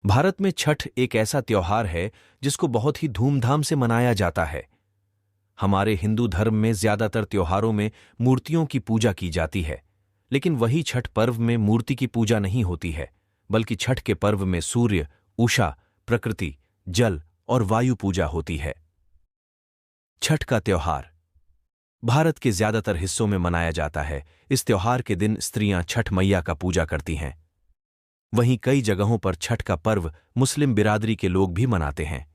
भारत में छठ एक ऐसा त्योहार है जिसको बहुत ही धूमधाम से मनाया जाता है। हमारे हिंदू धर्म में ज्यादातर त्योहारों में मूर्तियों की पूजा की जाती है, लेकिन वही छठ पर्व में मूर्ति की पूजा नहीं होती है, बल्कि छठ के पर्व में सूर्य, उषा, प्रकृति, जल और वायु पूजा होती है। छठ का त्योहार भारत के ज्यादातर हिस्सों में मनाया जाता है। इस त्योहार के दिन स्त्रियां छठ मैया का पूजा करती हैं। वहीं कई जगहों पर छठ का पर्व मुस्लिम बिरादरी के लोग भी मनाते हैं।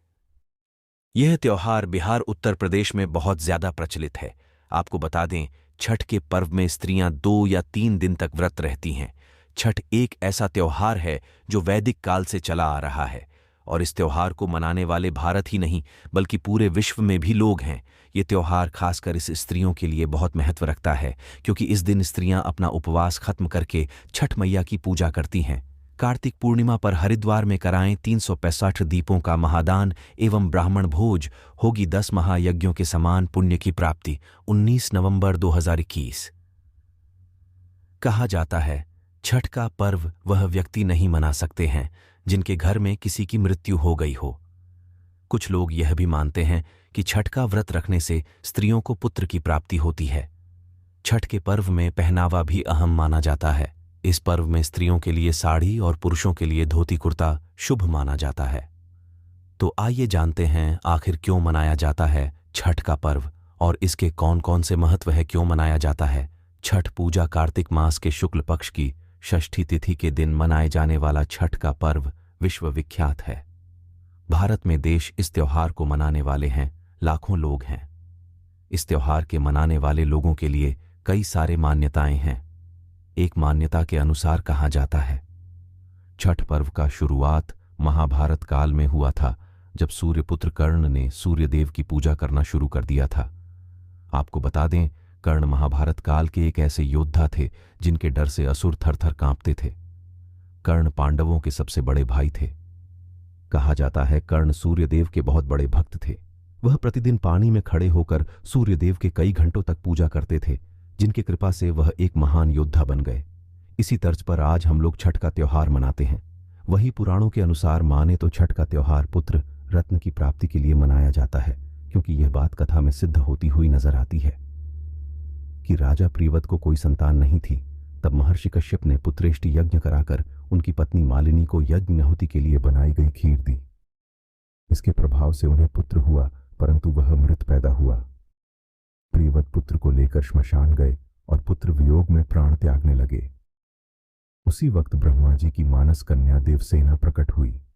यह त्योहार बिहार, उत्तर प्रदेश में बहुत ज्यादा प्रचलित है। आपको बता दें, छठ के पर्व में स्त्रियां 2 या 3 दिन तक व्रत रहती हैं। छठ एक ऐसा त्योहार है जो वैदिक काल से चला आ रहा है, और इस त्योहार को मनाने वाले भारत ही नहीं बल्कि पूरे विश्व में भी लोग हैं। ये त्योहार खासकर इस स्त्रियों के लिए बहुत महत्व रखता है, क्योंकि इस दिन स्त्रियां अपना उपवास खत्म करके छठ मैया की पूजा करती हैं। कार्तिक पूर्णिमा पर हरिद्वार में कराएं 365 दीपों का महादान एवं ब्राह्मण भोज, होगी 10 महायज्ञों के समान पुण्य की प्राप्ति। 19 नवंबर 2021। कहा जाता है, छठ का पर्व वह व्यक्ति नहीं मना सकते हैं जिनके घर में किसी की मृत्यु हो गई हो। कुछ लोग यह भी मानते हैं कि छठ का व्रत रखने से स्त्रियों को पुत्र की प्राप्ति होती है। छठ के पर्व में पहनावा भी अहम माना जाता है। इस पर्व में स्त्रियों के लिए साड़ी और पुरुषों के लिए धोती कुर्ता शुभ माना जाता है। तो आइए जानते हैं आखिर क्यों मनाया जाता है छठ का पर्व, और इसके कौन कौन से महत्व है, क्यों मनाया जाता है। छठ पूजा कार्तिक मास के शुक्ल पक्ष की षष्ठी तिथि के दिन मनाए जाने वाला छठ का पर्व विश्व विख्यात है। भारत में देश इस त्योहार को मनाने वाले हैं लाखों लोग हैं। इस त्योहार के मनाने वाले लोगों के लिए कई सारे मान्यताएं हैं। एक मान्यता के अनुसार कहा जाता है, छठ पर्व का शुरुआत महाभारत काल में हुआ था, जब सूर्यपुत्र कर्ण ने सूर्यदेव की पूजा करना शुरू कर दिया था। आपको बता दें, कर्ण महाभारत काल के एक ऐसे योद्धा थे जिनके डर से असुर थर थर कांपते थे। कर्ण पांडवों के सबसे बड़े भाई थे। कहा जाता है, कर्ण सूर्यदेव के बहुत बड़े भक्त थे। वह प्रतिदिन पानी में खड़े होकर सूर्यदेव के कई घंटों तक पूजा करते थे, जिनकी कृपा से वह एक महान योद्धा बन गए। इसी तर्ज पर आज हम लोग छठ का त्योहार मनाते हैं। वही पुराणों के अनुसार माने तो छठ का त्योहार पुत्र रत्न की प्राप्ति के लिए मनाया जाता है, क्योंकि यह बात कथा में सिद्ध होती हुई नजर आती है कि राजा प्रीवत को कोई संतान नहीं थी। तब महर्षि कश्यप ने पुत्रेष्टि यज्ञ कराकर उनकी पत्नी मालिनी को यज्ञ के लिए बनाई गई खीर दी। इसके प्रभाव से उन्हें पुत्र हुआ, परंतु वह मृत पैदा हुआ। प्रीवत पुत्र को लेकर श्मशान गए और पुत्र वियोग में प्राण त्यागने लगे। उसी वक्त ब्रह्मा जी की मानस कन्या देवसेना प्रकट हुई।